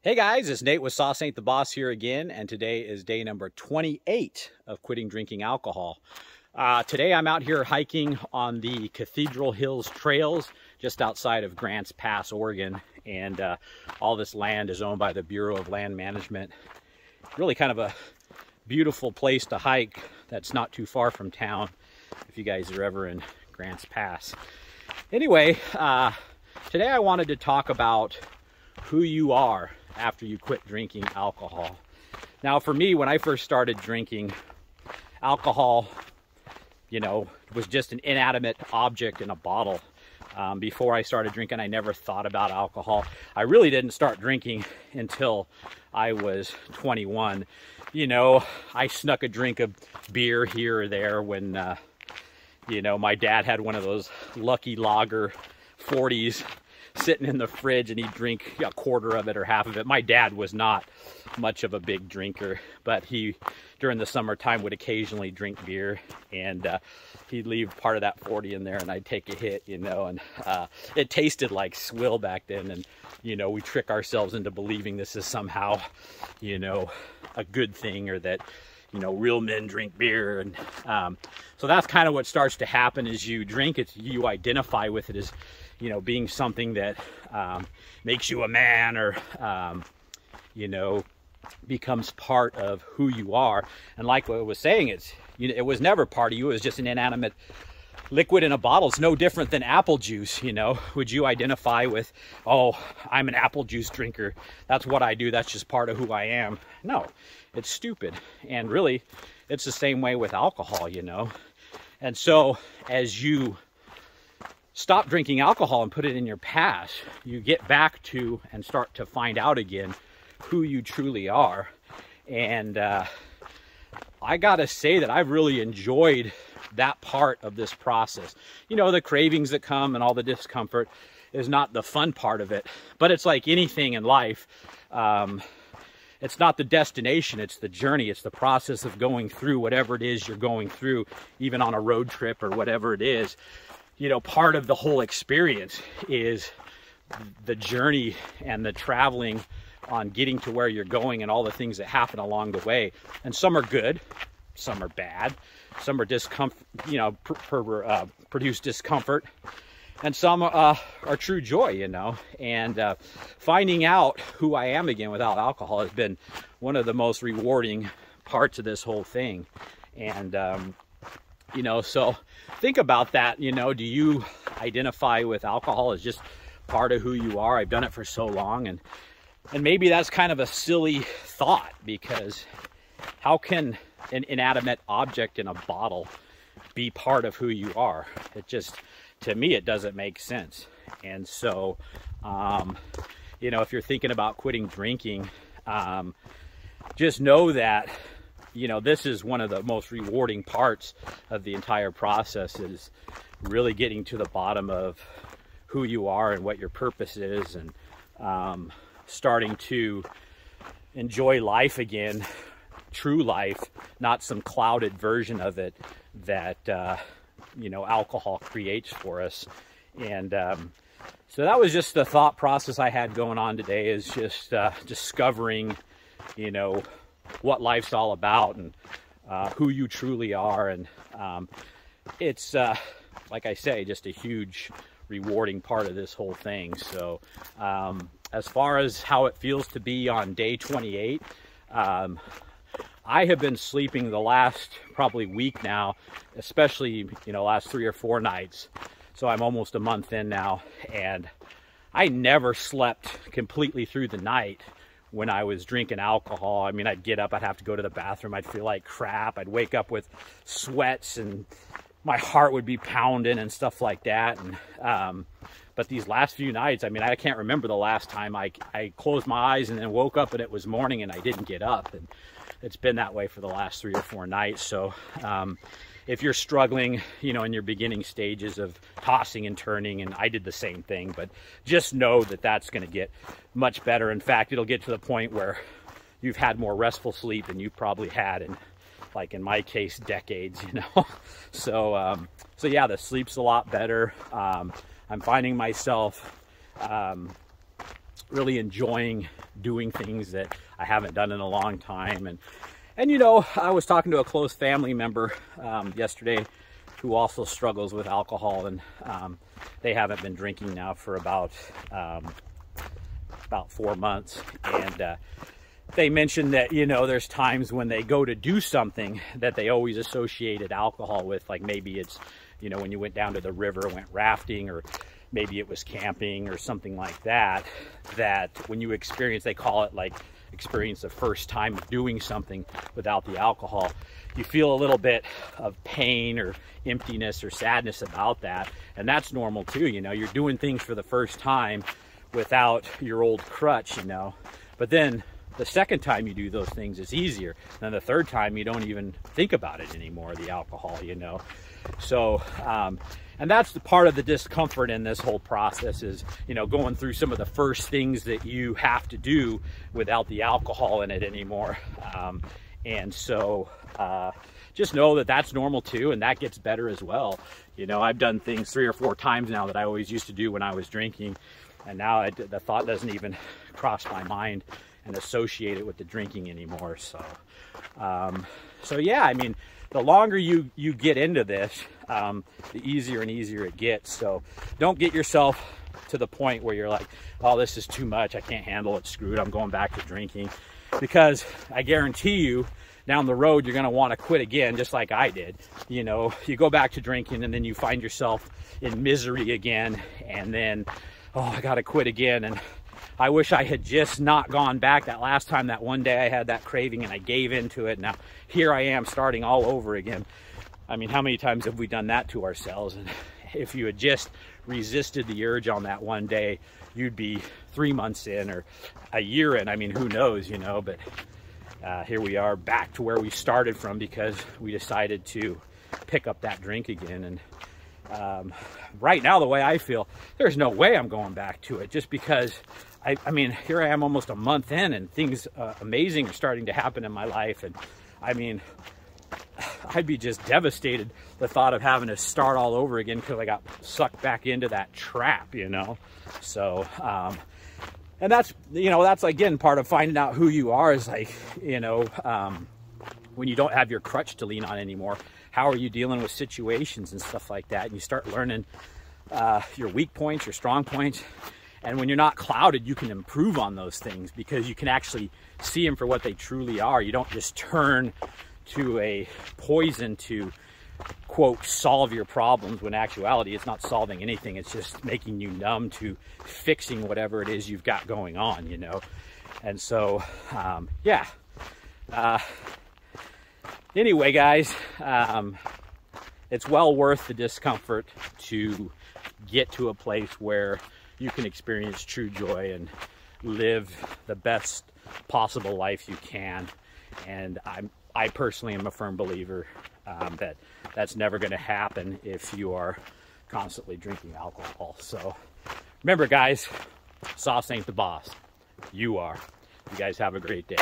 Hey guys, it's Nate with Sauce Ain't the Boss here again, and today is day number 28 of quitting drinking alcohol. Today I'm out here hiking on the Cathedral Hills trails just outside of Grants Pass, Oregon, and all this land is owned by the Bureau of Land Management. Really kind of a beautiful place to hike that's not too far from town if you guys are ever in Grants Pass. Anyway, today I wanted to talk about who you are after you quit drinking alcohol. Now for me, when I first started drinking alcohol, was just an inanimate object in a bottle. Before I started drinking, I never thought about alcohol. I really didn't start drinking until I was 21. I snuck a drink of beer here or there when, my dad had one of those Lucky Lager 40s sitting in the fridge, and he'd drink a quarter of it or half of it. My dad was not much of a big drinker, but he, during the summertime, would occasionally drink beer, and he'd leave part of that 40 in there, and I'd take a hit, and it tasted like swill back then, and we trick ourselves into believing this is somehow, a good thing, or that real men drink beer. And so that's kind of what starts to happen as you drink it. You identify with it as being something that makes you a man, or becomes part of who you are. And like what I was saying, it was never part of you. It was just an inanimate liquid in a bottle. It's no different than apple juice. Would you identify with, oh, I'm an apple juice drinker, that's what I do, that's just part of who I am? No, it's stupid. And really, it's the same way with alcohol. And so as you stop drinking alcohol and put it in your past, you get back to and start to find out again who you truly are. And I gotta say that I've really enjoyed that part of this process. The cravings that come and all the discomfort is not the fun part of it, but it's like anything in life. It's not the destination, it's the journey. It's the process of going through whatever it is you're going through, even on a road trip or whatever it is. Part of the whole experience is the journey and the traveling on getting to where you're going, and all the things that happen along the way. And some are good, some are bad, some are discomfort, produce discomfort, and some are true joy, And finding out who I am again without alcohol has been one of the most rewarding parts of this whole thing. And so think about that. Do you identify with alcohol as just part of who you are? I've done it for so long, and maybe that's kind of a silly thought, because how can an inanimate object in a bottle be part of who you are? It just, to me, it doesn't make sense. And so, if you're thinking about quitting drinking, just know that this is one of the most rewarding parts of the entire process, is really getting to the bottom of who you are and what your purpose is, and starting to enjoy life again, true life, not some clouded version of it that, alcohol creates for us. And so that was just the thought process I had going on today, is just discovering, what life's all about, and who you truly are. And it's like I say, just a huge rewarding part of this whole thing. So as far as how it feels to be on day 28, I have been sleeping the last probably week now, especially last 3 or 4 nights. So I'm almost a month in now, and I never slept completely through the night when I was drinking alcohol. I mean, I'd get up, I'd have to go to the bathroom, I'd feel like crap, I'd wake up with sweats, and my heart would be pounding and stuff like that. And but these last few nights, I mean, I can't remember the last time I closed my eyes and then woke up and it was morning and I didn't get up. And it's been that way for the last 3 or 4 nights. So if you're struggling, in your beginning stages of tossing and turning, and I did the same thing, but just know that that's going to get much better. In fact, it'll get to the point where you've had more restful sleep than you probably had in, like in my case, decades, So yeah, the sleep's a lot better. I'm finding myself really enjoying doing things that I haven't done in a long time. And you know, I was talking to a close family member yesterday who also struggles with alcohol, and they haven't been drinking now for about 4 months. And they mentioned that, you know, there's times when they go to do something that they always associated alcohol with, like maybe it's, you know, when you went down to the river, went rafting, or maybe it was camping or something like that, that when you experience, they call it like experience the first time of doing something without the alcohol, you feel a little bit of pain or emptiness or sadness about that. And that's normal too. You know, you're doing things for the first time without your old crutch, you know, but then the second time you do those things is easier. Then the third time you don't even think about it anymore, the alcohol, you know. So and that's the part of the discomfort in this whole process is, you know, going through some of the first things that you have to do without the alcohol in it anymore. And so just know that that's normal too, and that gets better as well. You know, I've done things 3 or 4 times now that I always used to do when I was drinking, and now the thought doesn't even cross my mind and associate it with the drinking anymore. So so yeah, I mean, the longer you get into this, the easier and easier it gets. So don't get yourself to the point where you're like, oh, this is too much, I can't handle it, screwed, I'm going back to drinking. Because I guarantee you, down the road, you're gonna wanna quit again, just like I did. You know, you go back to drinking and then you find yourself in misery again, and then, oh, I gotta quit again. And I wish I had just not gone back that last time, that one day I had that craving and I gave into it. Now here I am starting all over again. I mean, how many times have we done that to ourselves? And if you had just resisted the urge on that one day, you'd be 3 months in or a year in. I mean, who knows, you know, but here we are back to where we started from because we decided to pick up that drink again. And right now, the way I feel, there's no way I'm going back to it, just because I mean, here I am almost a month in, and things amazing are starting to happen in my life. And I mean, I'd be just devastated the thought of having to start all over again because I got sucked back into that trap, you know. So and that's, you know, that's again part of finding out who you are, is like, you know, when you don't have your crutch to lean on anymore, how are you dealing with situations and stuff like that? And you start learning your weak points, your strong points. And when you're not clouded, you can improve on those things because you can actually see them for what they truly are. You don't just turn to a poison to, quote, solve your problems, when in actuality it's not solving anything. It's just making you numb to fixing whatever it is you've got going on, you know. And so, yeah. Anyway, guys, it's well worth the discomfort to get to a place where you can experience true joy and live the best possible life you can. And I personally am a firm believer that that's never going to happen if you are constantly drinking alcohol. So remember, guys, sauce ain't the boss. You are. You guys have a great day.